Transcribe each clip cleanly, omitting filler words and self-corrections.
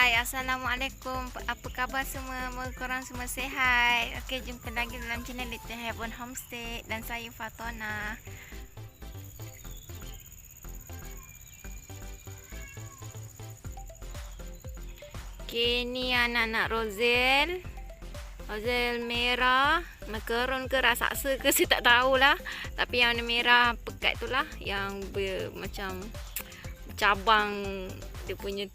Hai, Assalamualaikum. Apa khabar semua? Moga korang semua sihat. Okey, jumpa lagi dalam channel Little Heaven Homestay dan saya Fatona. Okey, ni anak-anak Rozel. Rozel merah, macaron ke raksasa ke saya tak tahulah. Tapi yang warna merah pekat tu lah yang macam cabang dia punya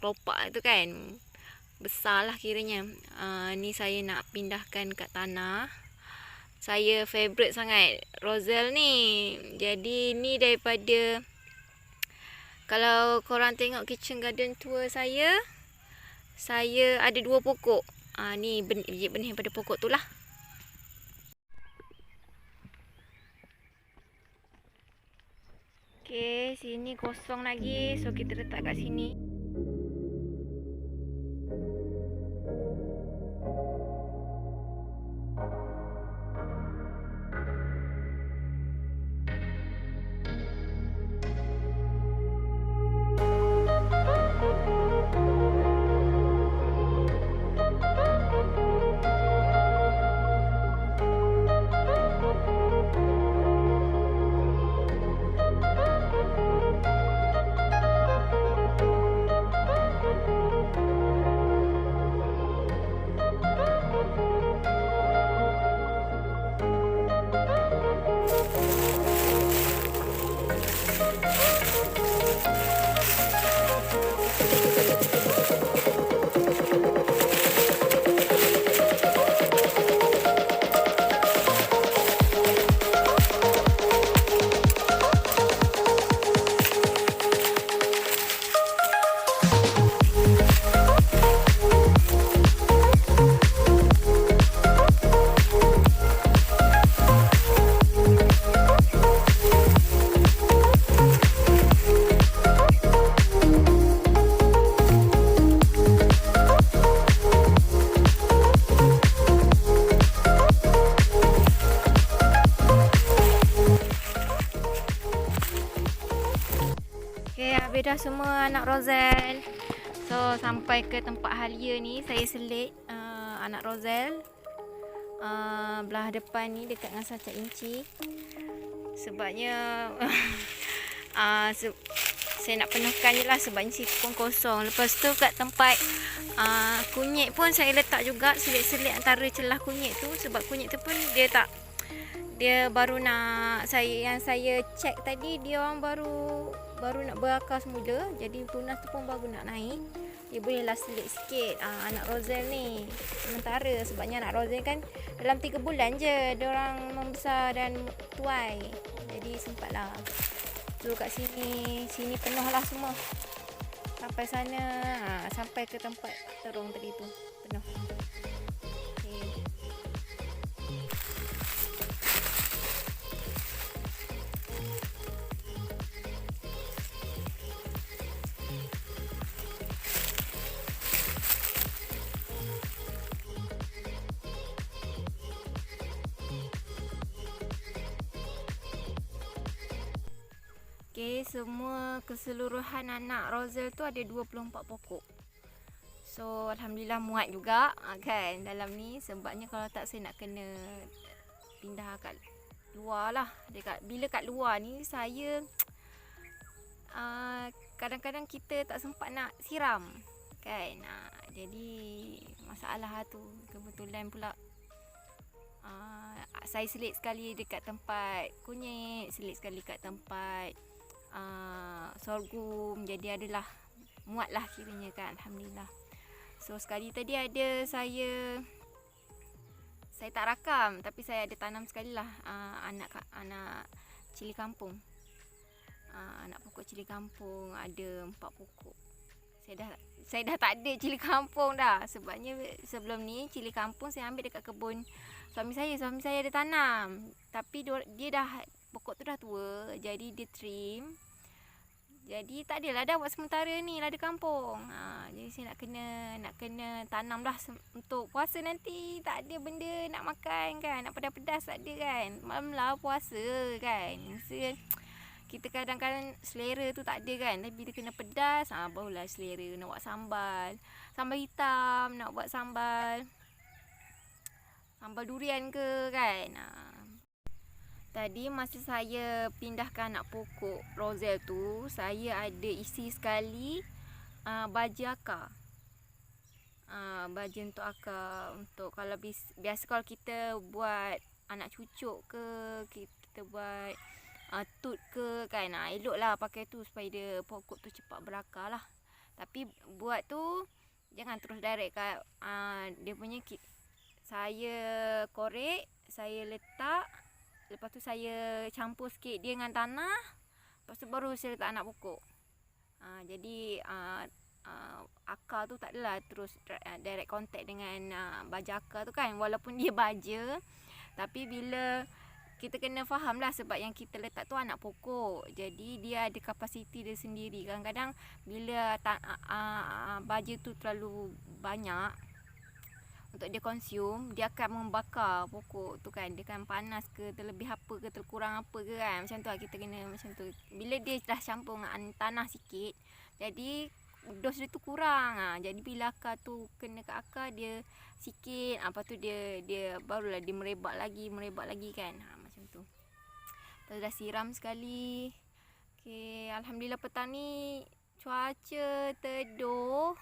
kelopak tu kan. Besar lah kiranya. Ni saya nak pindahkan kat tanah. Saya favourite sangat Rozel ni. Jadi ni daripada, kalau korang tengok kitchen garden tour saya ada 2 pokok. Ni biji benih pada pokok tu lah. Okey, sini kosong lagi. So kita letak kat sini. Okay, habis dah semua anak Rozel. So, sampai ke tempat halia ni, saya selit anak Rozel. Belah depan ni dekat dengan sacak inci. Sebabnya saya nak penuhkan je lah sebabnya situ pun kosong. Lepas tu kat tempat kunyit pun saya letak juga, selit-selit antara celah kunyit tu. Sebab kunyit tu pun dia baru nak, yang saya check tadi, dia orang baru nak berakar semula. Jadi tunas tu pun baru nak naik. Dia bolehlah selit sikit anak Rozel ni. Sementara sebabnya anak Rozel kan dalam 3 bulan je dia orang membesar dan tuai. Jadi sempatlah. So kat sini penuh lah semua. Sampai sana, sampai ke tempat terung tadi tu penuh. Okay. Okay, semua keseluruhan anak Rozel tu ada 24 pokok. So, Alhamdulillah muat juga kan dalam ni. Sebabnya kalau tak saya nak kena pindah kat luar lah. Bila kat luar ni saya kadang-kadang kita tak sempat nak siram kan. Jadi masalah tu. Kebetulan pula saya selit sekali dekat tempat kunyit, selit sekali kat tempat sorghum. Jadi adalah muat lah kiranya kan. Alhamdulillah. So sekali tadi ada saya tak rakam, tapi saya ada tanam sekali lah anak cili kampung. Anak pokok cili kampung ada 4 pokok. Saya dah tak ada cili kampung dah. Sebabnya sebelum ni cili kampung saya ambil dekat kebun suami saya ada tanam. Tapi dia dah, pokok tu dah tua, jadi dia trim. Jadi tak adalah dah buat sementara ni lada kampung. Jadi saya nak kena tanam lah untuk puasa nanti. Tak ada benda nak makan kan, nak pedas-pedas tak ada kan. Malam lah puasa kan. kita kadang-kadang selera tu tak ada kan, tapi dia kena pedas, barulah selera nak buat sambal. Sambal hitam, nak buat sambal durian ke kan. Tadi masa saya pindahkan anak pokok Roselle tu, saya ada isi sekali baja akar. Baja untuk akar, untuk kalau biasa kalau kita buat anak cucuk ke, kita buat tut ke kan, elok lah pakai tu supaya dia pokok tu cepat berakar lah. Tapi buat tu jangan terus direct kat dia punya saya korek, saya letak, lepas tu saya campur sikit dia dengan tanah, lepas tu baru saya letak anak pokok. Jadi akar tu tak adalah terus direct contact dengan baja akar tu kan, walaupun dia baja, tapi bila kita kena faham lah sebab yang kita letak tu anak pokok, jadi dia ada kapasiti dia sendiri. Kadang-kadang bila baja tu terlalu banyak untuk dia consume, dia akan membakar pokok tu kan, dia akan panas ke, terlebih apa ke, terkurang apa ke kan, macam tu lah kita kena macam tu. Bila dia dah campur dengan tanah sikit, jadi dos dia tu kurang. Jadi bila akar tu kena ke akar dia sikit, lepas tu dia barulah dia merebak lagi kan. Macam tu. Lepas dah siram sekali. Okey, alhamdulillah petang ni cuaca teduh,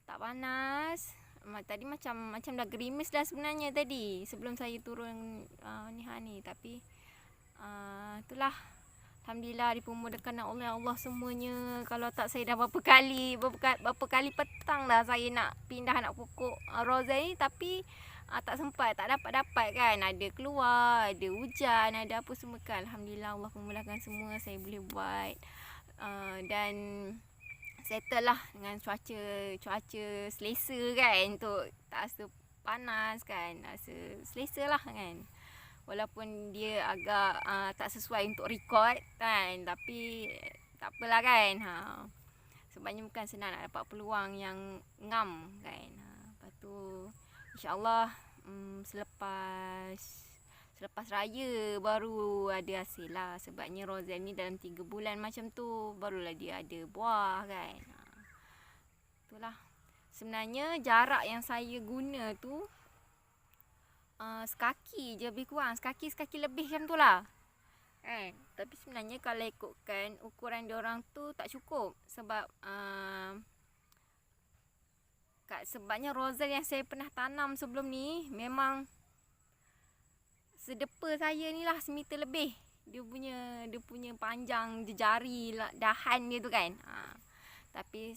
tak panas. Tadi macam dah gerimis dah sebenarnya tadi sebelum saya turun ni, tapi itulah. Alhamdulillah dipermudahkan oleh Allah semuanya. Kalau tak saya dah berapa kali petang dah saya nak pindah anak pokok Roselle ni, tapi tak sempat, tak dapat kan. Ada keluar, ada hujan, ada apa semua kan. Alhamdulillah Allah memudahkan semua, saya boleh buat. Dan settle lah dengan cuaca selesa kan, untuk tak rasa panas kan, rasa selesa lah kan. Walaupun dia agak tak sesuai untuk record kan, tapi tak apalah kan. Sebabnya bukan senang nak dapat peluang yang ngam kan. Lepas tu insyaAllah selepas raya baru ada hasil lah. Sebabnya Roselle ni dalam 3 bulan macam tu barulah dia ada buah kan. Itulah. Sebenarnya jarak yang saya guna tu sekaki je lebih kurang, sekaki lebih macam tu lah kan. Tapi sebenarnya kalau ikutkan ukuran diorang tu tak cukup. Sebab sebabnya Roselle yang saya pernah tanam sebelum ni memang sedepa saya ni lah, semeter lebih dia punya panjang jari dahan dia tu kan. Tapi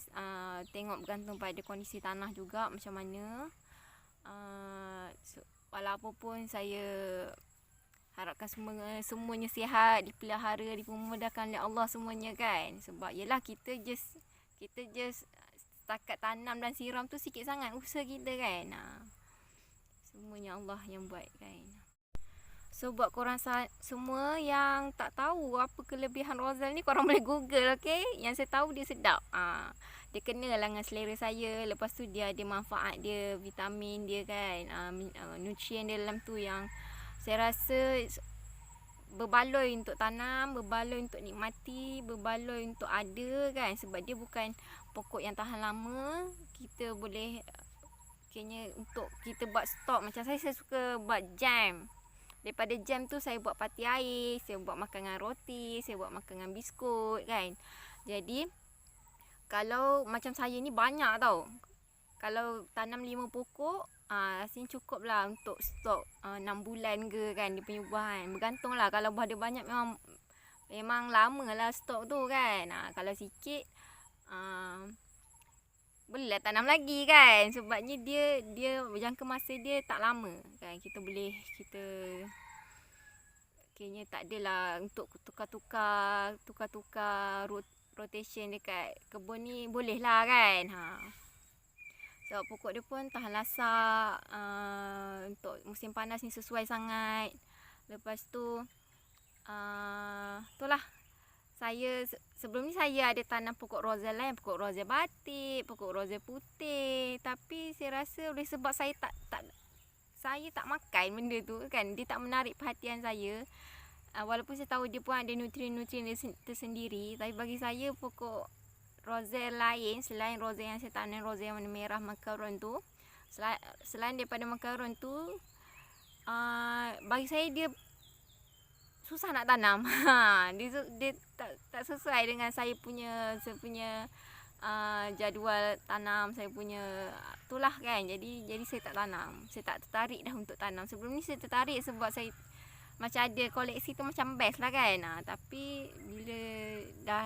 tengok bergantung pada kondisi tanah juga macam mana. Walaupun saya harapkan semuanya sihat, dipelihara, dipermudahkan oleh Allah semuanya kan. Sebab yelah kita just setakat tanam dan siram tu sikit sangat usaha kita kan. Semuanya Allah yang buat kan. So buat korang semua yang tak tahu apa kelebihan Roselle ni, korang boleh google, okay. Yang saya tahu dia sedap. Dia kena lah dengan selera saya. Lepas tu dia ada manfaat dia, vitamin dia kan, nutrien dia dalam tu yang saya rasa berbaloi untuk tanam, berbaloi untuk nikmati, berbaloi untuk ada kan. Sebab dia bukan pokok yang tahan lama. Kita boleh kayaknya untuk kita buat stok. Macam saya suka buat jam. Daripada jam tu saya buat pati air, saya buat makan dengan roti, saya buat makan dengan biskut kan. Jadi kalau macam saya ni banyak tau. Kalau tanam 5 pokok, rasanya cukup lah untuk stok 6 bulan ke kan dia punya buah kan. Bergantung lah, kalau buah dia banyak memang lama lah stok tu kan. Kalau sikit bolehlah tanam lagi kan. Sebabnya dia jangka masa dia tak lama kan. Kita kayaknya tak adalah untuk tukar-tukar rotation dekat kebun ni, boleh lah kan. Sebab pokok dia pun tahan lasak, untuk musim panas ni sesuai sangat. Lepas tu itulah, saya sebelum ni saya ada tanam pokok Roselle lain, pokok Roselle batik, pokok Roselle putih. Tapi saya rasa oleh sebab saya tak makan benda tu kan, dia tak menarik perhatian saya. walaupun saya tahu dia pun ada nutrien-nutrien tersendiri, tapi bagi saya pokok roselle lain selain roselle yang saya tanam, roselle yang warna merah macaron tu, selain daripada macaron tu, bagi saya dia susah nak tanam. Dia tak sesuai dengan saya punya jadual tanam, saya punya itulah kan. Jadi saya tak tanam. Saya tak tertarik dah untuk tanam. Sebelum ni saya tertarik sebab saya macam ada koleksi tu, macam best lah kan. Tapi bila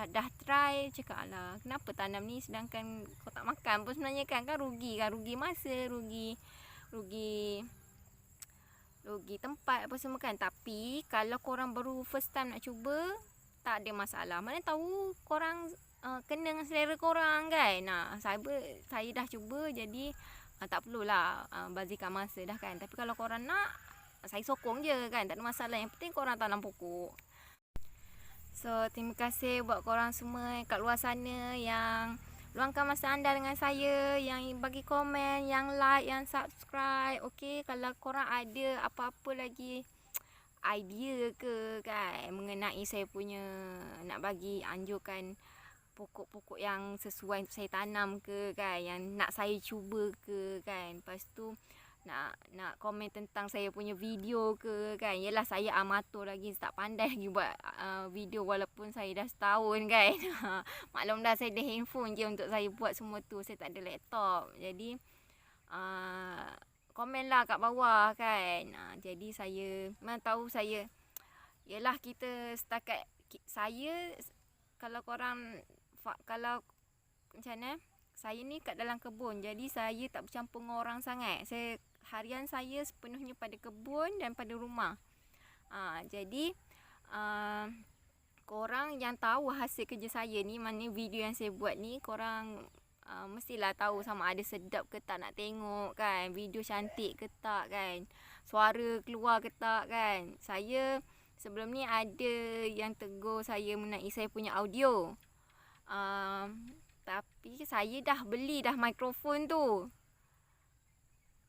dah try, cakap alah kenapa tanam ni sedangkan kau tak makan pun sebenarnya kan rugi kan, rugi masa, rugi tempat apa semua kan. Tapi kalau korang baru first time nak cuba, tak ada masalah. Mana tahu korang kena dengan selera korang kan. Saya dah cuba, jadi tak perlulah bazirkan masa dah kan. Tapi kalau korang nak, saya sokong je kan, tak ada masalah. Yang penting korang tanam pokok. So terima kasih buat korang semua kat luar sana yang luangkan masa anda dengan saya, yang bagi komen, yang like, yang subscribe. Okay, kalau korang ada apa-apa lagi idea ke kan mengenai saya punya, nak bagi anjurkan pokok-pokok yang sesuai untuk saya tanam ke kan, yang nak saya cuba ke kan. Lepas tu nak komen tentang saya punya video ke kan. Yelah, saya amatur lagi, tak pandai lagi buat video walaupun saya dah setahun kan. Maklum dah, saya ada handphone je untuk saya buat semua tu, saya tak ada laptop. Jadi komen lah kat bawah kan. Jadi saya memang tahu saya, yelah kita setakat saya, kalau korang kalau macam mana, saya ni kat dalam kebun, jadi saya tak bercampur dengan orang sangat. Harian saya sepenuhnya pada kebun dan pada rumah. Jadi korang yang tahu hasil kerja saya ni, mana video yang saya buat ni, korang mestilah tahu sama ada sedap ke tak nak tengok kan, video cantik ke tak kan, suara keluar ke tak kan. Saya sebelum ni ada yang tegur saya mengenai saya punya audio, tapi saya dah beli dah mikrofon tu.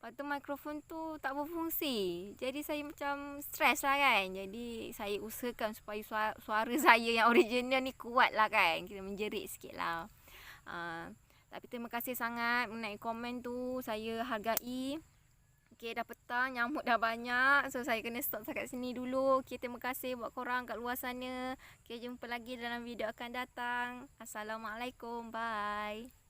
Lepas tu mikrofon tu tak berfungsi, jadi saya macam stres lah kan. Jadi saya usahakan supaya suara saya yang original ni kuat lah kan, kita menjerit sikit lah. Tapi terima kasih sangat mengenai komen tu, saya hargai. Okay, dah petang, nyamuk dah banyak, so saya kena stop dekat sini dulu. Okay, terima kasih buat korang kat luar sana. Okay, jumpa lagi dalam video akan datang. Assalamualaikum, bye.